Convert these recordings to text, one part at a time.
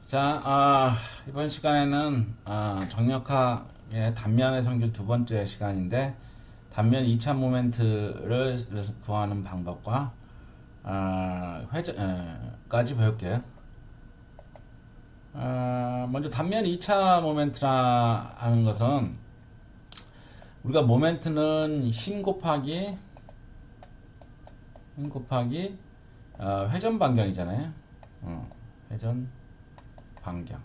자, 이번 시간에는 정력학의 단면의 성질 두 번째 시간인데 단면 2차 모멘트를 구하는 방법과 회전까지 배울게요. 먼저 단면 2차 모멘트라 하는 것은 우리가 모멘트는 힘 곱하기 회전 반경이잖아요. 회전 반경.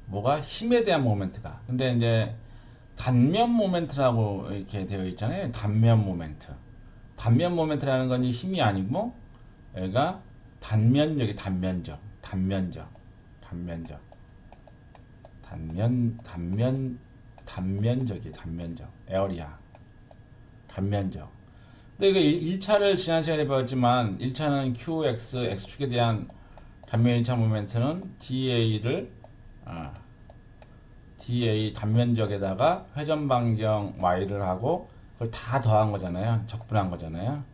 뭐가 힘에 대한 모멘트가. 근데 이제 단면 모멘트라고 이렇게 되어 있잖아요. 단면 모멘트. 단면 모멘트라는 건 이 힘이 아니고 얘가 단면적이 단면적, 단면적, 단면적, 단면적이 단면적, 에어리아, 단면적. 근데 이거 1차를 지난 시간에 배웠지만 1차는 QX, X축에 대한 단면 1차 모멘트는 DA 단면적에다가 회전 반경 Y를 하고 그걸 다 더한 거잖아요. 적분한 거잖아요.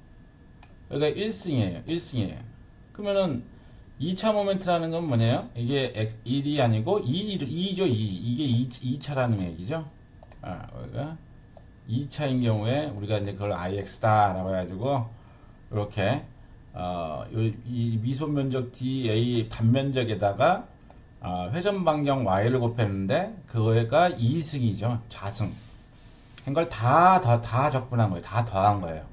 그러니까 1승이에요. 그러면은 2차 모멘트라는 건 뭐냐요? 이게 1이 아니고 2죠, 2. 이게 2차라는 얘기죠. 그러니까 2차인 경우에 우리가 이제 그걸 IX다라고 해가지고 이렇게 이 미소 면적 DA 단면적에다가 회전 반경 Y를 곱했는데 그거가 2승이죠. 자승. 이걸 다 적분한 거예요. 다 더한 거예요.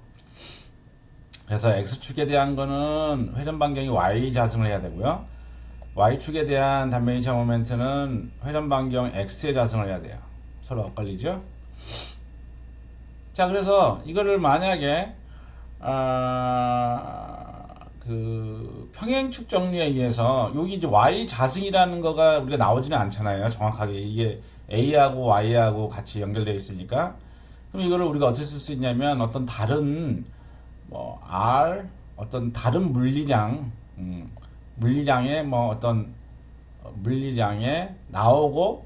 그래서 X축에 대한 거는 회전 반경이 Y 자승을 해야 되고요. Y축에 대한 단면 2차 모멘트는 회전 반경 X의 자승을 해야 돼요. 서로 엇갈리죠? 자, 그래서 이거를 만약에 그 평행축 정리에 의해서 여기 이제 Y 자승이라는 거가 우리가 나오지는 않잖아요. 정확하게 이게 A하고 Y하고 같이 연결되어 있으니까. 그럼 이거를 우리가 어떻게 쓸 수 있냐면 어떤 다른 뭐 R 어떤 다른 물리량의 뭐 어떤 물리량에 나오고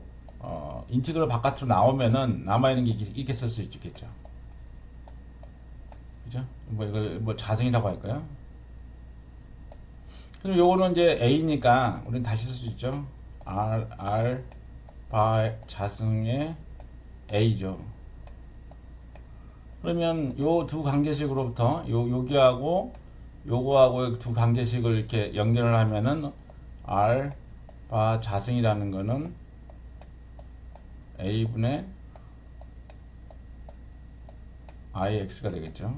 인티그럴 바깥으로 나오면은 남아 있는 게 이렇게 쓸 수 있겠죠. 그죠? 뭐 이걸 뭐 자승이라고 할까요? 그럼 요거는 이제 A니까 우리는 다시 쓸 수 있죠. R 바 자승의 A죠. 그러면 요 두 관계식으로부터 여기하고 요거하고 두 관계식을 이렇게 연결을 하면은 R 바 자승이라는 거는 A분의 IX가 되겠죠.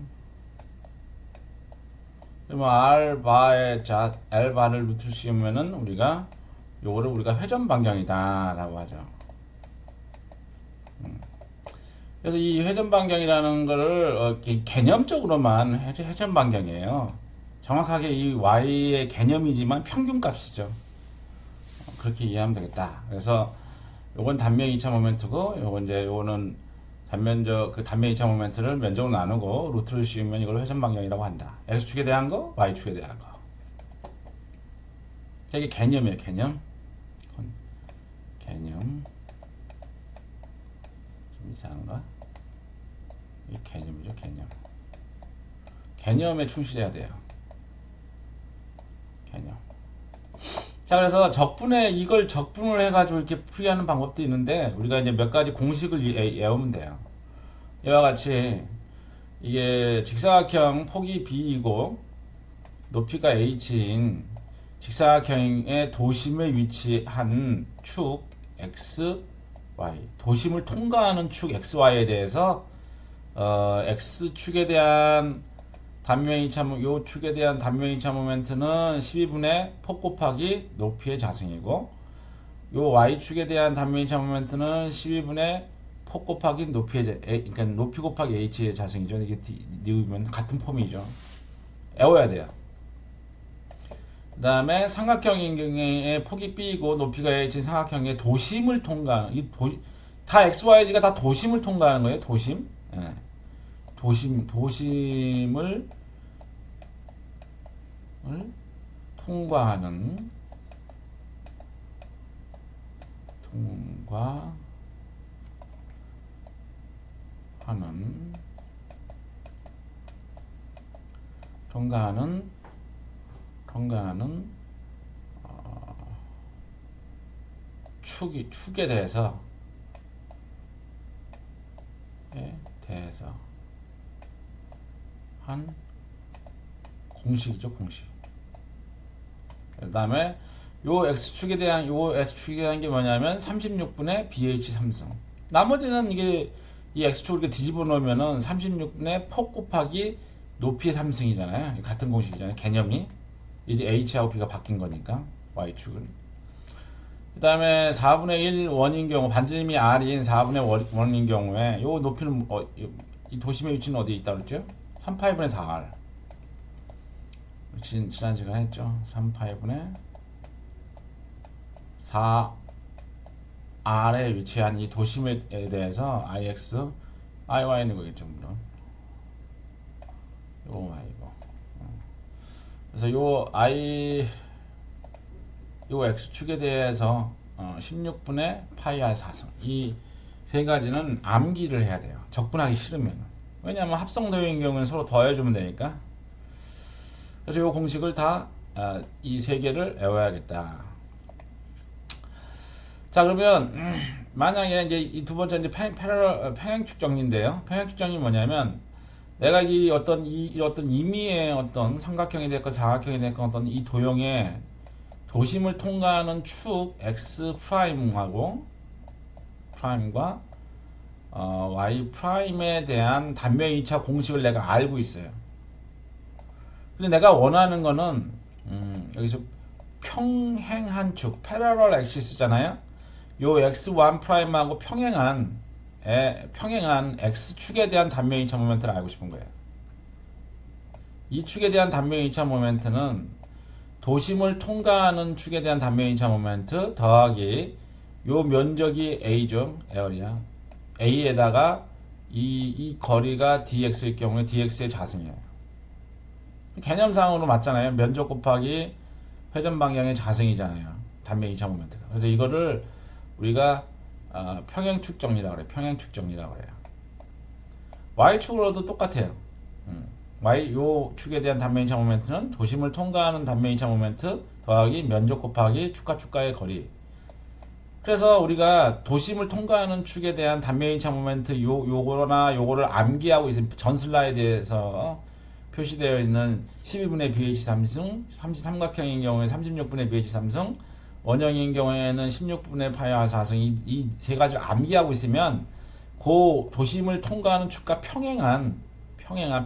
그러면 R 바의 L 바를 루트를 씌우면은 우리가 요거를 우리가 회전 반경이다라고 하죠. 그래서 이 회전 반경이라는 거를 개념적으로만 회전 반경이에요. 정확하게 이 Y의 개념이지만 평균값이죠. 그렇게 이해하면 되겠다. 그래서 요건 단면 2차 모멘트고 요거는 단면 2차 모멘트를 면적으로 나누고 루트를 씌우면 이걸 회전 반경이라고 한다. X축에 대한 거, Y축에 대한 거. 이게 개념이에요, 개념. 좀 이상한가? 이 개념이죠, 개념. 개념에 충실해야 돼요. 개념. 자, 그래서 이걸 적분을 해가지고 이렇게 풀이하는 방법도 있는데, 우리가 이제 몇 가지 공식을 외우면 돼요. 이와 같이, 이게 직사각형 폭이 B이고, 높이가 H인 직사각형의 도심에 위치한 축 X, Y, 도심을 통과하는 축 X, Y에 대해서 X축에 대한 요 축에 대한 단면 2차 모멘트는 12분의 폭 곱하기 높이의 자승이고 요 Y축에 대한 단면 2차 모멘트는 12분의 폭 곱하기 그러니까 높이 곱하기 H의 자승이죠. 이게 니으면 같은 폼이죠. 외워야 돼요. 그 다음에 삼각형인 경우에 폭이 B이고 높이가 H인 삼각형의 도심을 통과하는 다 XYZ가 다 도심을 통과하는 거예요. 도심. 예. 도심을 통과하는 통과하는 축에 대해서 한 공식이죠, 공식. 그 다음에 요 X축에 대한 요 S축에 대한 게 뭐냐면 36분의 BH 삼성. 나머지는 이게 이 X축을 이렇게 뒤집어 놓으면은 36분의 폭 곱하기 높이 3승이잖아요. 같은 공식이잖아요. 개념이. 이제 H하고 B가 바뀐 거니까 Y축은. 그 다음에 4분의 1 원인 경우 반지름이 R인 4분의 원인 경우에 요 높이는 이 도심의 위치는 어디에 있다 그랬죠? 3파이분의 4R. 지난 시간에 했죠. 3파이분의 4R에 위치한 이 도심에 대해서 IX, IY는 거겠죠, 물론. 요 Y고. 그래서 요 X축에 대해서 16분의 파이 R 4승. 이 세 가지는 암기를 해야 돼요. 적분하기 싫으면. 왜냐하면 합성도형인 경우는 서로 더해주면 되니까. 그래서 요 공식을 다 이 세 개를 외워야겠다. 자, 그러면 만약에 이제 이 두 번째 이제 평행축 정리인데요. 평행축 정리 뭐냐면 내가 이 어떤 임의의 어떤 삼각형이 됐건 사각형이 됐건 어떤 이 도형의 도심을 통과하는 축 x 프라임하고 프라임과 y 프라임에 대한 단면 2차 공식을 내가 알고 있어요. 근데 내가 원하는 거는 여기서 평행한 축, 패러럴 엑시스잖아요. 요 x1 프라임하고 평행한 x축에 대한 단면 2차 모멘트를 알고 싶은 거예요. 이 축에 대한 단면 2차 모멘트는 도심을 통과하는 축에 대한 단면 2차 모멘트 더하기 요 면적이 A죠. 에어리아. A에다가 이 거리가 dx일 경우에 dx의 자승이에요. 개념상으로 맞잖아요. 면적 곱하기 회전 방향의 자승이잖아요. 단면 2차 모멘트가. 그래서 이거를 우리가 평행축 정리라고 그래요. 평행축 정리라고 그래요. Y축으로도 똑같아요. 요 축에 대한 단면 2차 모멘트는 도심을 통과하는 단면 2차 모멘트 더하기 면적 곱하기 축과의 거리. 그래서 우리가 도심을 통과하는 축에 대한 단면 2차 모멘트 요거를 암기하고 있으면 전 슬라이드에서 표시되어 있는 12분의 BH 삼승, 삼각형인 경우에 36분의 BH 삼승, 원형인 경우에는 16분의 파이 R 4승 이 세 가지를 암기하고 있으면 그 도심을 통과하는 축과 평행한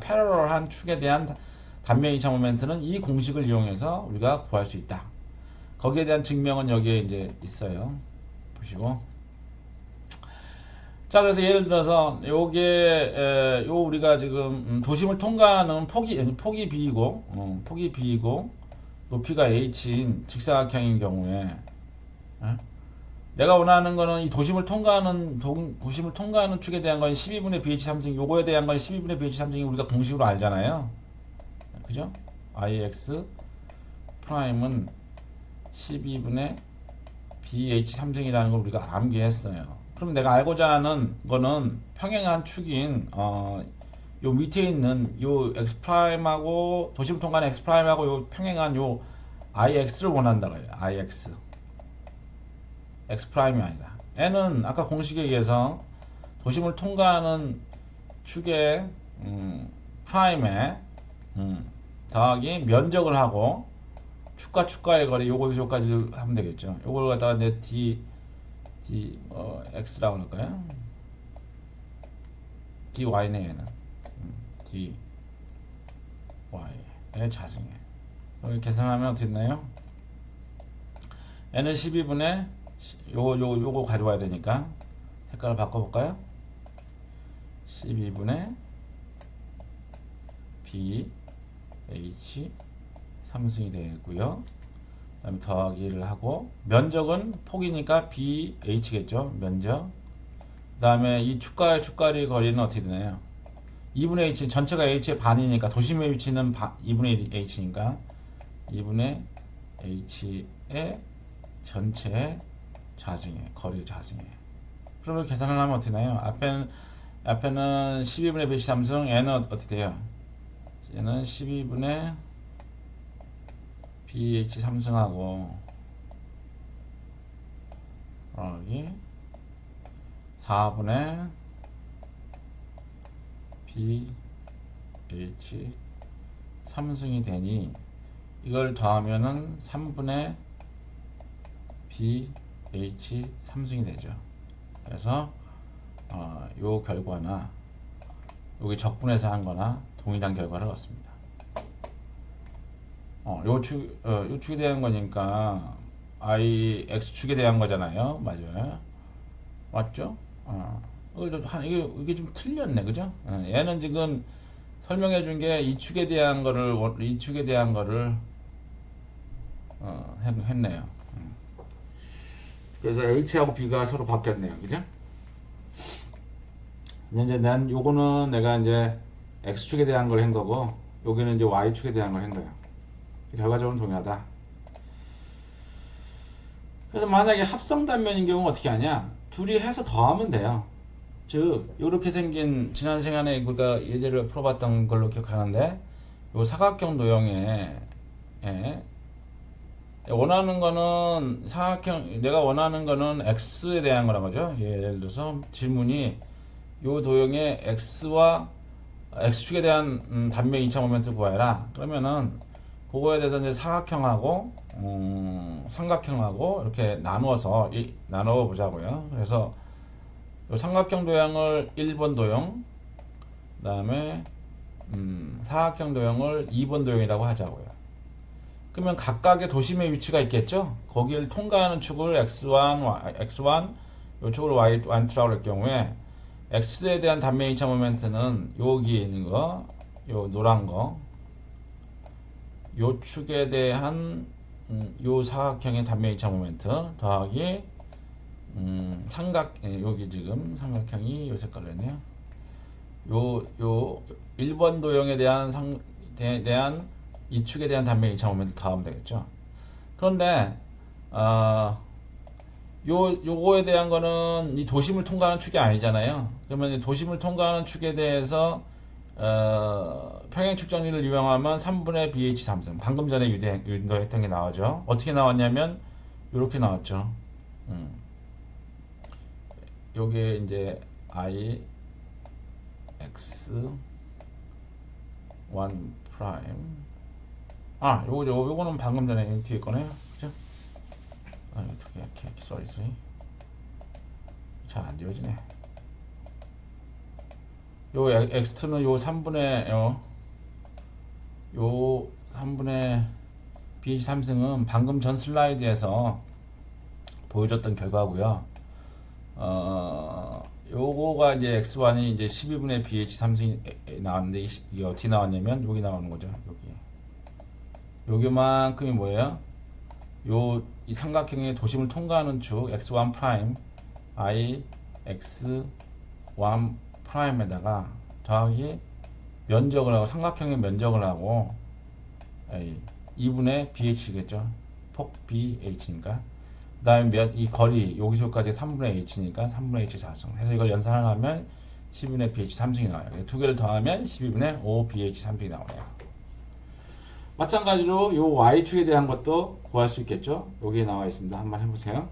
패러럴한 축에 대한 단면 2차 모멘트는 이 공식을 이용해서 우리가 구할 수 있다. 거기에 대한 증명은 여기에 이제 있어요. 보시고. 자, 그래서 예를 들어서 요게 우리가 지금 도심을 통과하는 폭이 b이고 높이가 h인 직사각형인 경우에 내가 원하는 거는 이 도심을 통과하는 축에 대한 건 12분의 BH 3승, 요거에 대한 건 12분의 BH 3승이 우리가 공식으로 알잖아요. 그죠? IX 프라임은 12분의 BH 3승이라는 걸 우리가 암기했어요. 그럼 내가 알고자 하는 거는 평행한 축인 요 밑에 있는 요 X 프라임하고 도심을 통과하는 X 프라임하고 요 평행한 요 IX를 원한다고 해요. IX. X 프라임이 아니다. n은 아까 공식에 의해서 도심을 통과하는 축의 프라임에 더하기 면적을 하고 축과의 거리 요거까지 하면 되겠죠. 요걸 갖다가 이제 x라고 할까요? dy네 얘는 dy의 자승이에요. 여기 계산하면 어떻게 되나요? n은 12분의 요거 가져와야 되니까 색깔을 바꿔볼까요? 12분의 b h 3승이 되겠고요. 그 다음에 더하기를 하고 면적은 폭이니까 b h겠죠. 면적. 그 다음에 이 축과의 거리는 어떻게 되나요? 2분의 h 전체가 h의 반이니까 도심의 위치는 2분의 h니까 2분의 h의 전체 자승에 거리 자승에. 그러면 계산을 하면 어떻게 되나요? 앞에는 12분의 BH 3승, n은 어떻게 돼요? 얘는 12분의 BH 삼승하고 여기 4분의 BH 삼승이 되니 이걸 더하면은 3분의 BH 삼승이 되죠. 그래서 요 결과나 여기 적분해서 한 거나 동일한 결과를 얻습니다. 요 축에 대한 거니까 X축에 대한 거잖아요. 맞아요. 맞죠? 이게 좀 틀렸네. 그죠? 얘는 지금 설명해 준 게 이 축에 대한 거를 했네요. 그래서 H하고 B가 서로 바뀌었네요. 그죠? 이제 요거는 내가 이제 X축에 대한 걸 한 거고, 여기는 이제 Y축에 대한 걸 한 거예요. 결과적으로 동일하다. 그래서 만약에 합성 단면인 경우 어떻게 하냐? 둘이 해서 더하면 돼요. 즉, 이렇게 생긴 지난 시간에 우리가 예제를 풀어봤던 걸로 기억하는데, 요 사각형 도형에 원하는 거는 내가 원하는 거는 X에 대한 거란 거죠. 예를 들어서 질문이 요 도형의 X축에 대한 단면 2차 모멘트를 구하라. 그러면은 그거에 대해서 이제 사각형하고 삼각형하고 이렇게 나누어 보자고요. 그래서 요 삼각형 도형을 1번 도형, 그다음에 사각형 도형을 2번 도형이라고 하자고요. 그러면 각각의 도심의 위치가 있겠죠? 거기를 통과하는 축을 x1, 요 축을 y2라고 할 경우에 x에 대한 단면 2차 모멘트는 여기 있는 거, 요 노란 거, 요 축에 대한 요 사각형의 단면 2차 모멘트 더하기 여기 지금 삼각형이 요 색깔로 했네요. 요 1번 도형에 대한 이 축에 대한 단면 2차 모멘트 더하면 되겠죠. 그런데 요거에 대한 거는 이 도심을 통과하는 축이 아니잖아요. 그러면 도심을 통과하는 축에 대해서 평행축 정리를 이용하면 3분의 BH 삼승. 방금 전에 유도했던 게 나오죠. 어떻게 나왔냐면 이렇게 나왔죠. 요게 이제 IX1 프라임. 요거는 방금 전에 뒤에 거네요. 그죠? 어떻게 쏘리 잘 안 지워지네. 요 X2는 요 3분의 BH 삼승은 방금 전 슬라이드에서 보여줬던 결과고요. 요거가 이제 X1이 이제 12분의 BH 삼승이 나왔는데 이게 어떻게 나왔냐면 여기 나오는 거죠. 여기만큼이 뭐예요? 이 삼각형의 도심을 통과하는 축 x1 프라임 i x1 프라임에다가 더하기 면적을 하고 삼각형의 면적을 하고 2분의 bh겠죠. 폭 bh니까 그 다음에 이 거리 여기서까지 3분의 h니까 3분의 h 4승 해서 이걸 연산을 하면 12분의 bh 3승이 나와요. 두 개를 더하면 12분의 5 bh 3승이 나오네요. 마찬가지로 요 y축에 대한 것도 구할 수 있겠죠. 여기에 나와 있습니다. 한번 해보세요.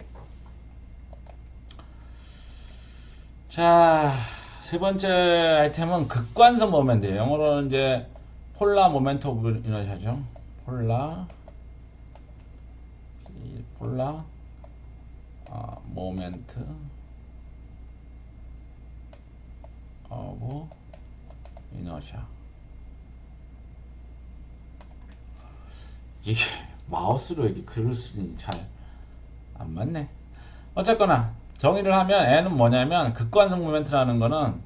자, 세 번째 아이템은 극관성 모멘트예요. 영어로는 이제 폴라 모멘트 오브 이너시아죠. 폴라 모멘트 오브 이너시아. 이게 마우스로 이렇게 글을 쓰니 잘 안 맞네. 어쨌거나 정의를 하면 N은 뭐냐면 극관성 모멘트라는 거는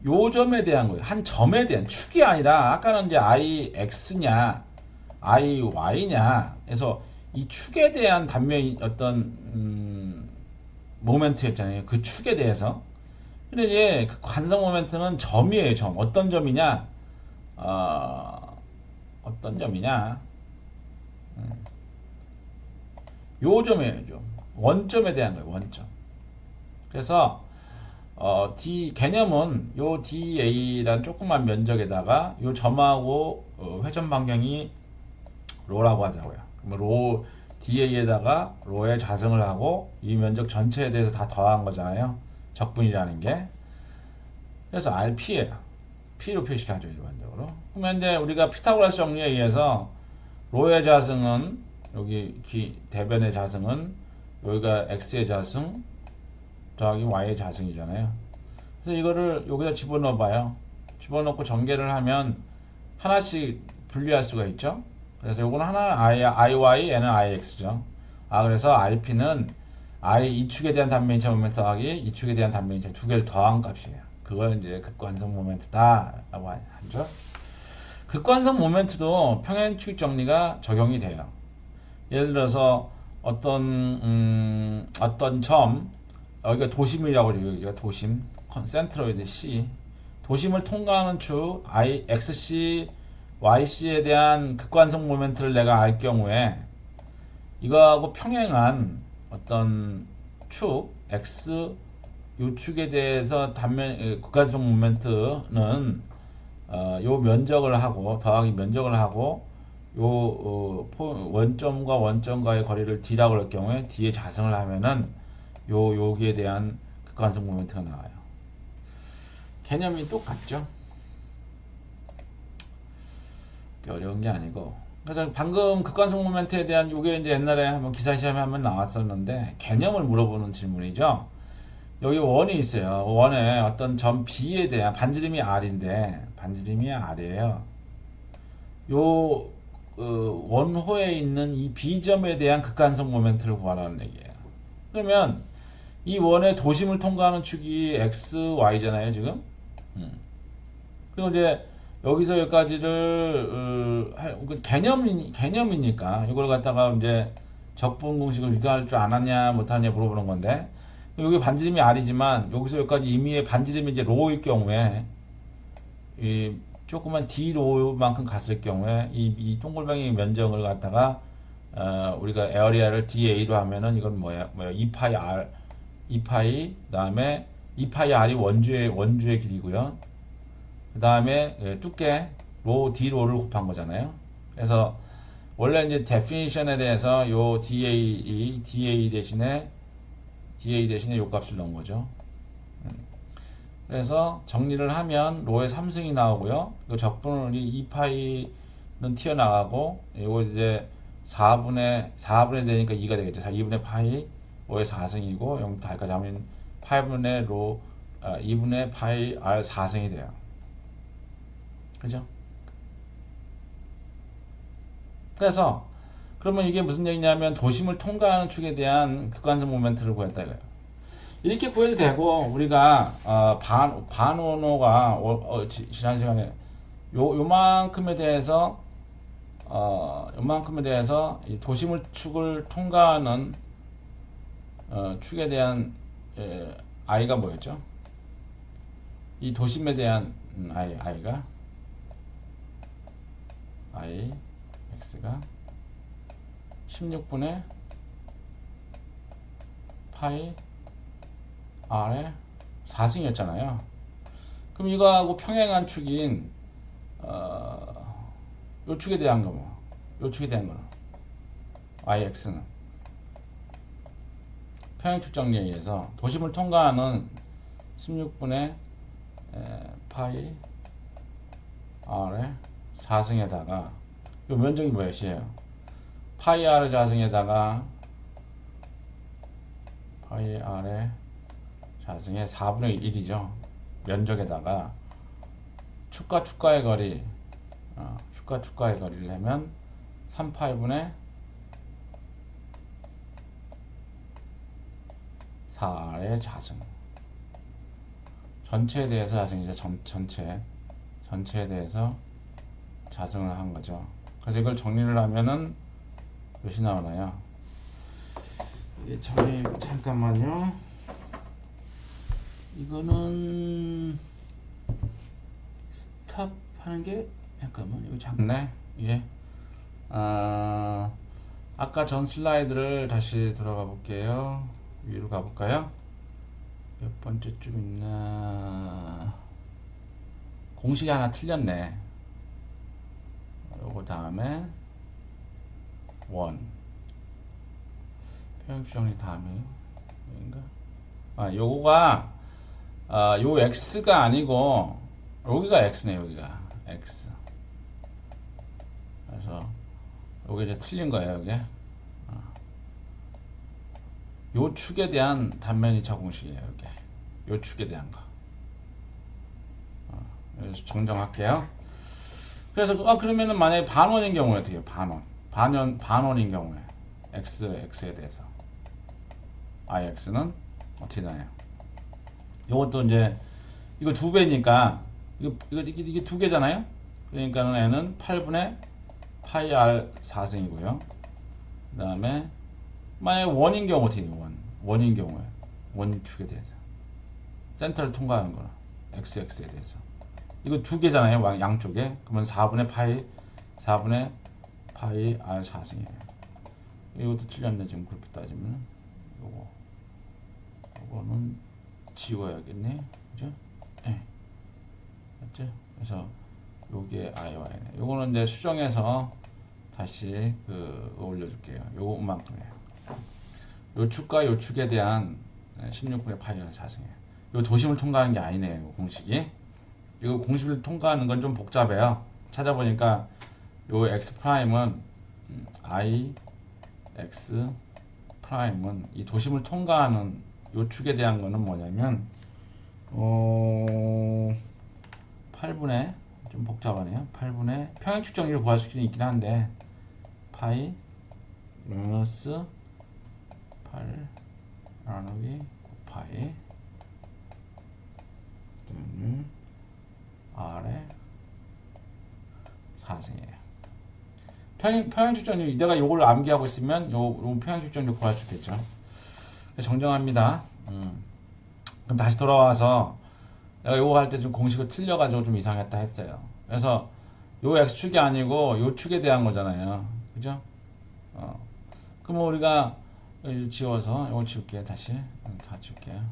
요 점에 대한 거예요. 한 점에 대한 축이 아니라 아까는 이제 IX냐 IY냐 해서 이 축에 대한 단면 어떤 모멘트였잖아요. 그 축에 대해서. 근데 이제 그 관성 모멘트는 점이에요. 점. 어떤 점이냐? 어떤 점이냐? 요 점이에요. 좀. 원점에 대한 거예요. 원점. 그래서 개념은 요 DA란 조그만 면적에다가 요 점하고 회전 반경이 로라고 하자고요. 그럼 로 DA에다가 로의 자승을 하고 이 면적 전체에 대해서 다 더한 거잖아요. 적분이라는 게. 그래서 RP예요. P로 표시를 하죠, 일반적으로. 그러면 이제 우리가 피타고라스 정리에 의해서 로의 자승은 여기 대변의 자승은 여기가 X의 자승 더하기 Y의 자승이잖아요. 그래서 이거를 여기다 집어넣어 봐요. 집어넣고 전개를 하면 하나씩 분리할 수가 있죠. 그래서 요거는 하나는 IY, 얘는 IX죠. 그래서 RP는 이 축에 대한 단면이차 모멘트 더하기 이 축에 대한 단면이차 두 개를 더한 값이에요. 그걸 이제 극관성 모멘트다라고 하죠. 극관성 모멘트도 평행축 정리가 적용이 돼요. 예를 들어서 어떤 점 여기가 도심이라고 하죠. 여기가 도심 센트로이드 C 도심을 통과하는 축 XC, YC에 대한 극관성 모멘트를 내가 알 경우에 이거하고 평행한 어떤 축 X 요 축에 대해서 극관성 모멘트는 요 면적을 하고 더하기 면적을 하고 요 원점과 원점과의 거리를 D라고 할 경우에 D의 자승을 하면은 여기에 대한 극관성 모멘트가 나와요. 개념이 똑같죠. 어려운 게 아니고. 그래서 방금 극관성 모멘트에 대한 요게 이제 옛날에 한번 기사 시험에 한번 나왔었는데 개념을 물어보는 질문이죠. 여기 원이 있어요. 원에 어떤 점 B에 대한 반지름이 R인데 반지름이 R이에요. 요 원호에 있는 이 B점에 대한 극관성 모멘트를 구하라는 얘기예요. 그러면 이 원의 도심을 통과하는 축이 X, Y잖아요, 지금. 그리고 이제 여기서 여기까지를 개념이니까 이걸 갖다가 이제 적분 공식을 유도할 줄 아느냐 못하느냐 물어보는 건데 여기 반지름이 R이지만 여기서 여기까지 임의의 반지름이 이제 로일 경우에 이 조그만 D 로만큼 갔을 경우에 이 동글뱅이 면적을 갖다가 우리가 에어리아를 DA로 하면은 이건 뭐야 2파이 R 2파이 그다음에 2파이 R이 원주의 길이고요. 그다음에 두께 로 D 로를 곱한 거잖아요. 그래서 원래 이제 데피니션에 대해서 요 DA 대신에 요 값을 넣은 거죠. 그래서 정리를 하면 로의 3승이 나오고요. 그 적분은 2파이는 튀어나가고 이거 이제 4분의 되니까 2가 되겠죠. 2분의 파이 로의 4승이고 0 달까지 하면 8분의 로 2분의 파이 R 4승이 돼요. 그죠? 그래서 그러면 이게 무슨 얘기냐면 도심을 통과하는 축에 대한 극관성 모멘트를 구했다 이거예요. 이렇게 구해도 되고 우리가 반원호가 지난 시간에 요만큼에 대해서 이 도심을 축을 통과하는 축에 대한 I가 뭐였죠? 이 도심에 대한 I가 X가 16분의 파이 R의 4승이었잖아요. 그럼 이거하고 평행한 축인 요 축에 대한 거 뭐? 요 축에 대한 거는 IX는 평행축 정리에 의해서 도심을 통과하는 16분의 파이 R의 4승에다가 요 면적이 몇이에요? 파이 R의 자승에다가 파이 R의 자승의 4분의 1이죠. 면적에다가 축과 축과의 거리 축과 축과의 거리를 하면 3파이분의 4의 자승 전체에 대해서 자승이죠. 전체에 대해서 자승을 한 거죠. 그래서 이걸 정리를 하면은 몇이 나오나요? 잠깐만요. 이거는 스탑 하는 게 잠깐만 이거 작네. 이게 아까 전 슬라이드를 다시 돌아가 볼게요. 위로 가볼까요? 몇 번째쯤 있나? 공식이 하나 틀렸네. 요거 다음에 원. 평행矩 정리 다음에 인가? 아, 요거가 요 x가 아니고 여기가 x네. 여기가 x. 그래서 요게 이제 틀린 거예요. 요게 요 축에 대한 단면이차 공식이에요. 요게 요 축에 대한 거. 그래서 정정할게요. 그래서 그러면은 만약에 반원인 경우에 어떻게 해요? 반원인 경우에 x에 대해서 ix는 어떻게 되나요? 이것도 이제 이거 2배니까 이게 2개잖아요. 그러니까는 n은 8분의 파이 r 4승이고요. 그 다음에 만약에 원인 경우 어떻게 돼요? 원인 경우에 원축에 대해서 센터를 통과하는 거나 x에 대해서 이거 2개잖아요. 양쪽에. 그러면 4분의 파이 r 4승이에요. 이것도 틀렸네. 지금 그렇게 따지면 요거는 지워야겠네. 그죠? 네. 맞죠? 그래서 요게 iy네. 요거는 이제 수정해서 다시 올려줄게요. 요것만큼이에요. 요 축과 요 축에 대한 16분의 파이 r 4승이에요. 요 도심을 통과하는 게 아니네요. 요 공식이. 이거 공식을 통과하는 건 좀 복잡해요. 찾아보니까 요 x 프라임은 i x 프라임은 이 도심을 통과하는 요 축에 대한 거는 뭐냐면 8분의 좀 복잡하네요. 8분의 평행축 정리를 구할 수 있긴 한데 파이 마이너스 8 나누기 9파이 r의 4승이에요. 평행축 정리 내가 요걸 암기하고 있으면 요 평행축 정리 구할 수 있겠죠. 정정합니다. 그럼 다시 돌아와서 내가 요거 할 때 좀 공식을 틀려가지고 좀 이상했다 했어요. 그래서 요 x축이 아니고 요 축에 대한 거잖아요. 그죠? 그럼 우리가 지워서 요걸 지울게요. 다시 다 지울게요.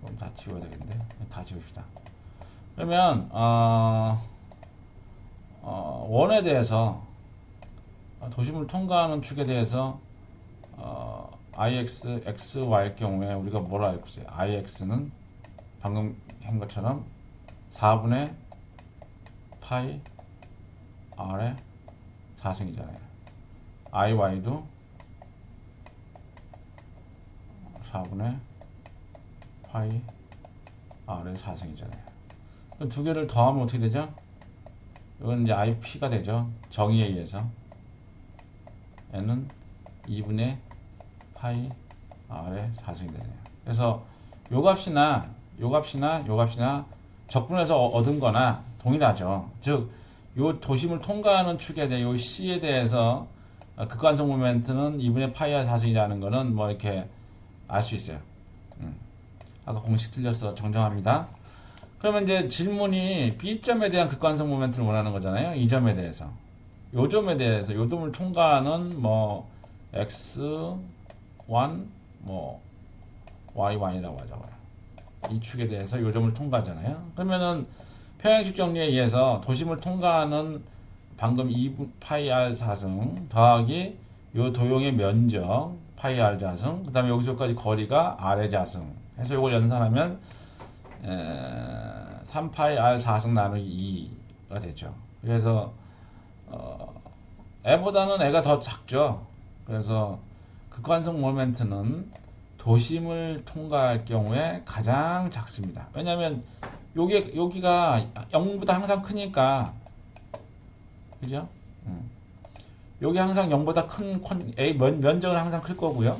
그럼 다 지워야 되겠는데 다 지웁시다. 그러면 원에 대해서 도심을 통과하는 축에 대해서 ix, xy일 경우에 우리가 뭐라 알고 있어요? ix는 방금 한 것처럼 4분의 파이 r의 4승이잖아요. iy도 4분의 파이 r의 4승이잖아요. 그럼 두 개를 더하면 어떻게 되죠? 이건 이제 ip가 되죠. 정의에 의해서 n은 2분의 파이 r의 4승이 되네요. 그래서 요 값이나 적분해서 얻은 거나 동일하죠. 즉, 요 도심을 통과하는 축에 대해 요 c에 대해서 극관성 모멘트는 2분의 파이 r 4승이라는 거는 뭐 이렇게 알 수 있어요. 아까 공식 틀렸어. 정정합니다. 그러면 이제 질문이 B점에 대한 극관성 모멘트를 원하는 거잖아요. 이 점에 대해서. 요 점에 대해서 요 점을 통과하는 뭐 x1 뭐 y1이라고 하자고요. 이 축에 대해서 요 점을 통과하잖아요. 그러면은 평행식 정리에 의해서 도심을 통과하는 방금 2 파이 r 4승 더하기 요 도형의 면적 파이 r 자승 그다음에 여기서까지 거리가 r의 자승 해서 요걸 연산하면 3파이 r 4승 나누기 2가 되죠. 그래서 애보다는 애가 더 작죠. 그래서 극관성 모멘트는 도심을 통과할 경우에 가장 작습니다. 왜냐하면 여기가 0보다 항상 크니까, 그죠? 여기 항상 0보다 큰 면적은 항상 클 거고요.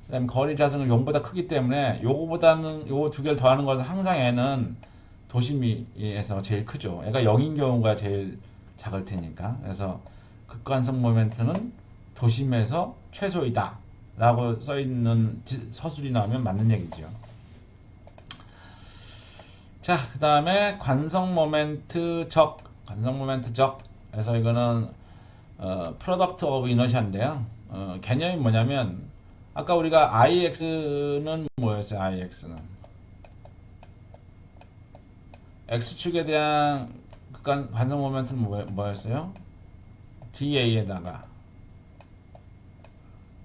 그다음에 거리 자승은 0보다 크기 때문에 요거보다는 요 두 개를 더하는 것은 항상 애는 도심에서 제일 크죠. 애가 0인 경우가 제일 작을 테니까. 그래서 극관성 모멘트는 도심에서 최소이다 라고 써있는 서술이 나오면 맞는 얘기죠. 자, 그 다음에 관성 모멘트 적. 그래서 이거는 프로덕트 오브 이너시아인데요. 개념이 뭐냐면 아까 우리가 IX는 뭐였어요? IX는 X축에 대한 극한 관성 모멘트는 뭐였어요? DA에다가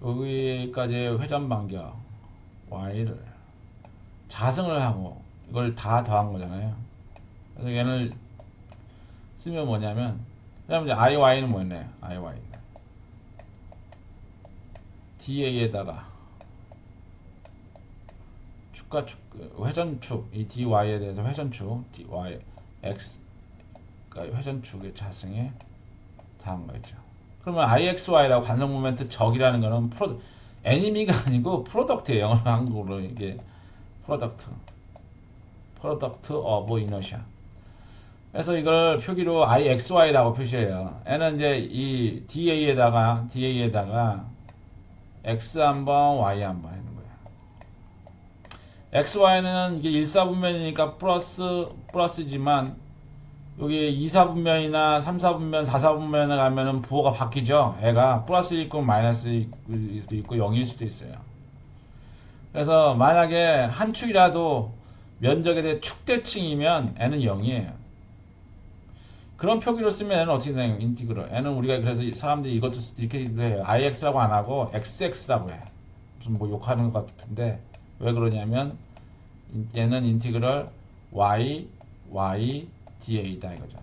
여기까지의 회전 반경 Y를 자승을 하고 이걸 다 더한 거잖아요. 그래서 얘를 쓰면 뭐냐면 그다음에 이제 IY는 뭐였나요? IY는 DA에다가 축 회전축 이 DY에 대해서 회전축 DY X 그러니까 회전축의 자승에 다한 거죠. 그러면 IXY라고 관성 모멘트 적이라는 거는 애니미가 아니고 프로덕트예요. 영어로 한국어로 이게 프로덕트 오브 이너시아. 그래서 이걸 표기로 IXY라고 표시해요. 얘는 이제 이 DA에다가 X 한번 Y 한번 하는 거예요. XY는 이게 1사분면이니까 플러스지만 여기 2사분면이나 3사분면, 4사분면에 가면은 부호가 바뀌죠. 애가 플러스 있고 마이너스 수도 있고 0일 수도 있어요. 그래서 만약에 한 축이라도 면적에 대해 축대칭이면 n은 0이에요. 그런 표기로 쓰면 n은 어떻게 되나요? 인티그럴. n은 우리가 그래서 사람들이 이것도 이렇게 해요. ix라고 안 하고 xx라고 해. 무슨 뭐 욕하는 것 같은데 왜 그러냐면 얘는 인티그럴 y da다 이거죠.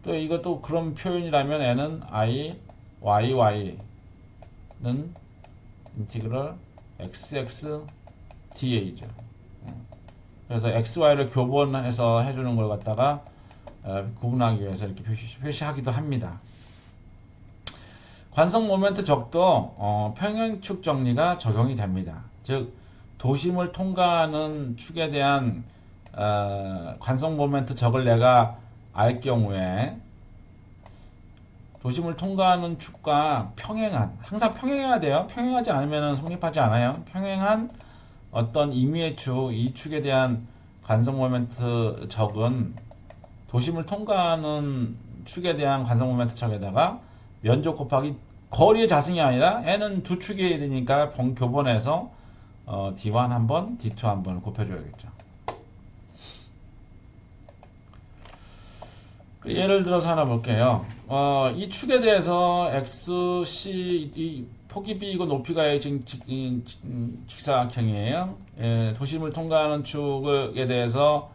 또 이것도 그런 표현이라면 n은 y는 인티그럴 xx da죠. 그래서 xy를 교본해서 해주는 걸 갖다가 구분하기 위해서 이렇게 표시하기도 합니다. 관성 모멘트 적도 평행축 정리가 적용이 됩니다. 즉 도심을 통과하는 축에 대한 관성 모멘트 적을 내가 알 경우에 도심을 통과하는 축과 평행한 항상 평행해야 돼요. 평행하지 않으면 성립하지 않아요. 평행한 어떤 임의의 축, 이 축에 대한 관성 모멘트 적은 도심을 통과하는 축에 대한 관성 모멘트 적에다가 면적 곱하기 거리의 자승이 아니라 n은 두 축이 되니까 교본에서 D1 한번, D2 한번 곱해줘야겠죠. 예를 들어서 하나 볼게요. 이 축에 대해서 XC 이 폭이 B이고 높이가 A 직사각형이에요. 도심을 통과하는 축에 대해서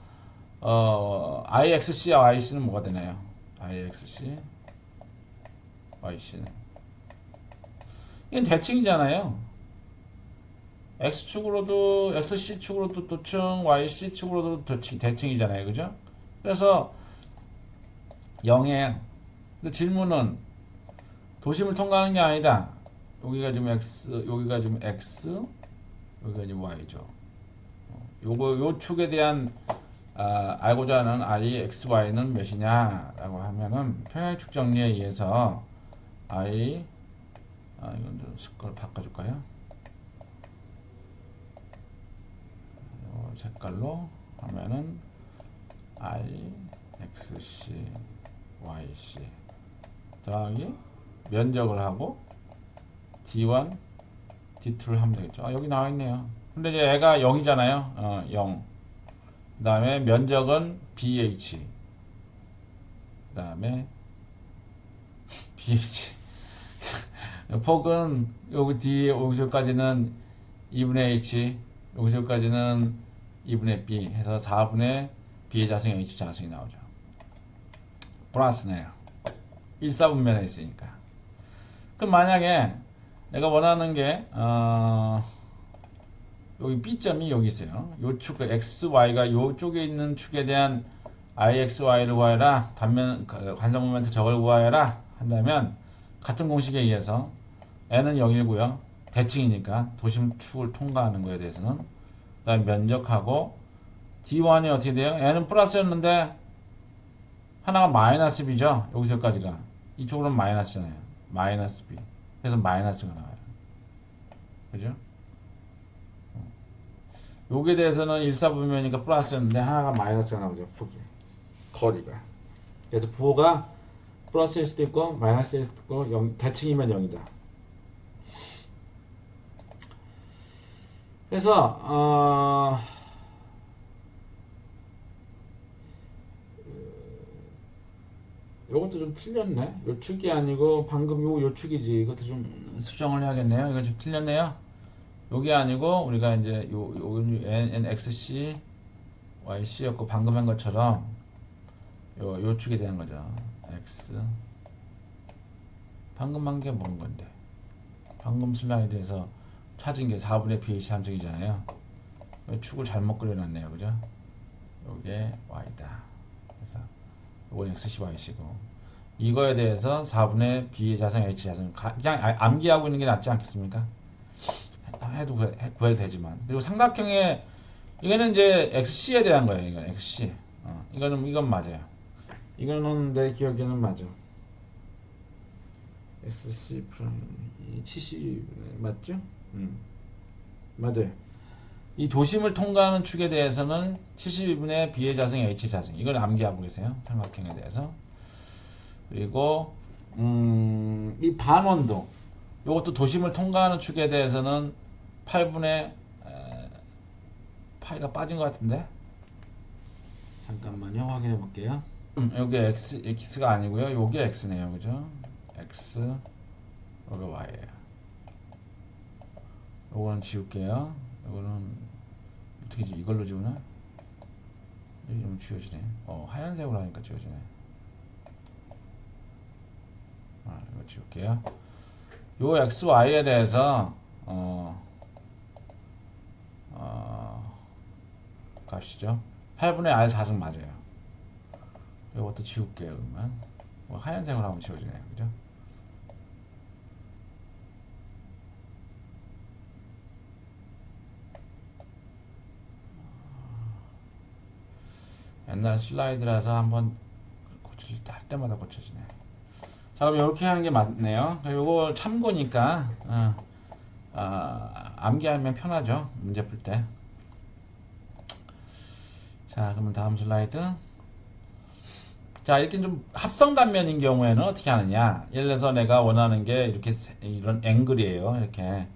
IXC와 YC는 뭐가 되나요? IXC, YC는 이건 대칭이잖아요. X축으로도 XC축으로도 도칭, YC축으로도 대칭이잖아요. 그죠? 그래서 영행. 근데 질문은 도심을 통과하는 게 아니다. 여기가 지금 X, 여기가 지금 X, 여기가 지금 Y죠. 요 축에 대한 알고자 하는 I, X, Y는 몇이냐라고 하면은 평행축 정리에 의해서 I 이건 좀 색깔을 바꿔줄까요? 색깔로 하면은 I, X, C, YC 더하기 면적을 하고 D1, D2를 하면 되겠죠. 여기 나와 있네요. 근데 이제 애가 0이잖아요. 0. 그 다음에 면적은 BH. 그 다음에 BH. 폭은 여기 D, 여기서까지는 2분의 H, 여기서까지는 2분의 B 해서 4분의 B의 자승, H 자승이 나오죠. 플러스네요. 1사분면에 있으니까. 그럼 만약에 내가 원하는 게 여기 B점이 여기 있어요. 요 축 XY가 요 쪽에 있는 축에 대한 IXY를 구하여라. 단면 관성 모멘트 적을 구하여라 한다면 같은 공식에 의해서 n은 0이고요. 대칭이니까 도심 축을 통과하는 거에 대해서는 그다음에 면적하고 D1이 어떻게 돼요? n은 플러스였는데 하나가 마이너스 b죠. 여기서까지가 이쪽으로는 마이너스잖아요. 마이너스 b. 그래서 마이너스가 나와요. 그죠? 요게 대해서는 1사분면이니까 플러스였는데 하나가 마이너스가 나오죠. 폭이. 거리가. 그래서 부호가 플러스일 수도 있고 마이너스일 수도 있고 대칭이면 0이다. 그래서 요것도 좀 틀렸네. 요축이 아니고 방금 요축이지. 이것도 좀 수정을 해야겠네요. 이거 좀 틀렸네요. 요게 아니고 우리가 이제 요 NXC YC였고 방금 한 것처럼 요축이 되는 거죠. X 방금 한 게 뭔 건데? 방금 슬라이드에서 찾은 게 4분의 B23층이잖아요. 축을 잘못 그려놨네요. 그죠? 요게 Y다. 그래서 요건 XC, YC고 이거에 대해서 4분의 B의 자성, H 자성 그냥 암기하고 있는 게 낫지 않겠습니까? 해도 구해도 되지만 그리고 삼각형의 이거는 이제 XC에 대한 거예요. 이건 XC 이건 맞아요. 이거는 내 기억에는 맞아. XC 프라임 70 맞죠? 맞아요. 이 도심을 통과하는 축에 대해서는 72분의 B의 자성, H 자성 이걸 암기하고 계세요. 삼각형에 대해서. 그리고 이 반원도 이것도 도심을 통과하는 축에 대해서는 8분의 파이가 빠진 것 같은데 잠깐만요. 확인해 볼게요. 요게 X가 아니고요. 요게 X네요. 그죠? X 요게 Y예요. 요거는 지울게요. 요거는 어떻게 이걸로 지우나? 이러면 지워지네. 하얀색으로 하니까 지워지네. 이거 지울게요. 요 X, Y에 대해서 값이죠. 8분의 R 4승 맞아요. 요것도 지울게요. 그러면 하얀색으로 하면 지워지네요. 그죠? 옛날 슬라이드라서 한번 할 때마다 고쳐지네. 자, 그럼 이렇게 하는 게 맞네요. 요거 참고니까 암기하면 편하죠. 문제 풀 때. 자, 그러면 다음 슬라이드. 자, 이렇게 좀 합성 단면인 경우에는 어떻게 하느냐? 예를 들어서 내가 원하는 게 이렇게 이런 앵글이에요. 이렇게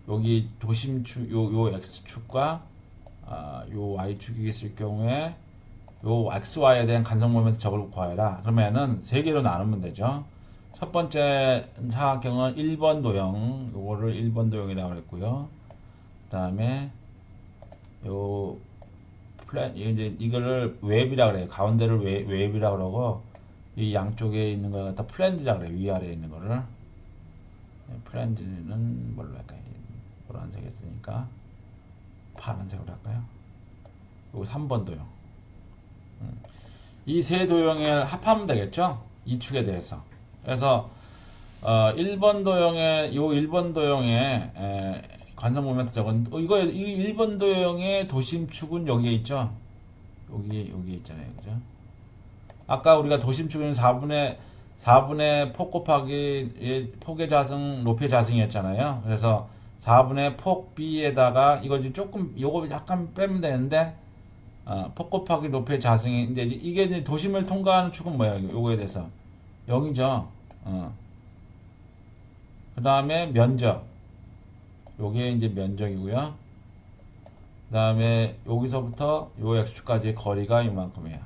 여기 도심축 요 x축과 요 y축이 있을 경우에 요 xy에 대한 간섭 모멘트 저걸 구하라. 그러면은 세 개로 나누면 되죠. 첫 번째 사각형은 1번 도형, 요거를 1번 도형이라고 했고요. 그다음에 요 플랜 이제 이거를 웹이라 그래요. 가운데를 웹이라 그러고 이 양쪽에 있는 걸 갖다 플랜지라 그래요. 위아래에 있는 거를. 플랜지는 뭘로 할까요? 노란색 했으니까 파란색으로 할까요? 요거 3번 도형. 이 세 도형을 합하면 되겠죠? 이 축에 대해서. 그래서 1번 도형의 요 1번 도형의 관성 모멘트 적은 이거 이 1번 도형의 도심축은 여기에 있죠. 여기에 있잖아요. 그죠? 아까 우리가 도심축은 4분의 폭 곱하기 폭의 자승 높이의 자승이었잖아요. 그래서 4분의 폭 B에다가 이거 조금 요거 약간 빼면 되는데 폭 곱하기 높이의 자승이 이제 이게 이제 도심을 통과하는 축은 뭐야? 요거에 대해서 0이죠. 그 다음에 면적. 요게 이제 면적이고요. 그 다음에 여기서부터 요 x축까지의 거리가 이만큼이에요.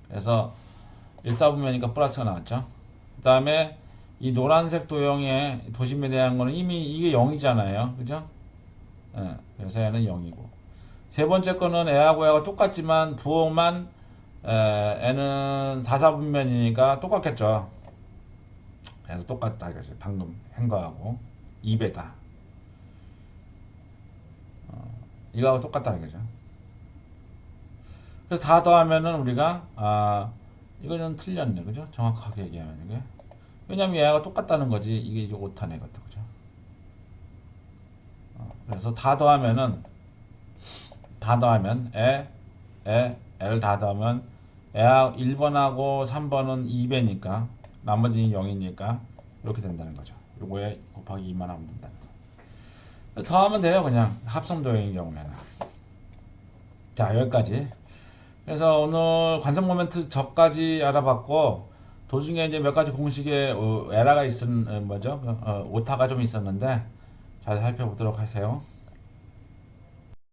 그래서 1사분면이니까 플러스가 나왔죠. 그 다음에 이 노란색 도형의 도심에 대한 거는 이미 이게 0이잖아요. 그죠? 그래서 얘는 0이고. 세 번째 거는 애하고 애하고 똑같지만 부호만 애는 4사분면이니까 똑같겠죠. 그래서 똑같다 이거죠. 방금 한 거하고 2배다. 이거하고 똑같다 이거죠. 그래서 다 더하면은 우리가 이거는 틀렸네. 그죠? 정확하게 얘기하면 이게. 왜냐면 얘가 똑같다는 거지. 이게 이제 오타네 이것도. 그죠? 그래서 다 더하면 L 다 더하면 애하 1번하고 3번은 2배니까 나머지는 0이니까 이렇게 된다는 거죠. 요거에 곱하기 2만 하면 된다는 거. 더하면 돼요. 그냥 합성도형인 경우에는. 자, 여기까지. 그래서 오늘 관성 모멘트 적까지 알아봤고 도중에 이제 몇 가지 공식에 에러가 오타가 좀 있었는데 잘 살펴보도록 하세요.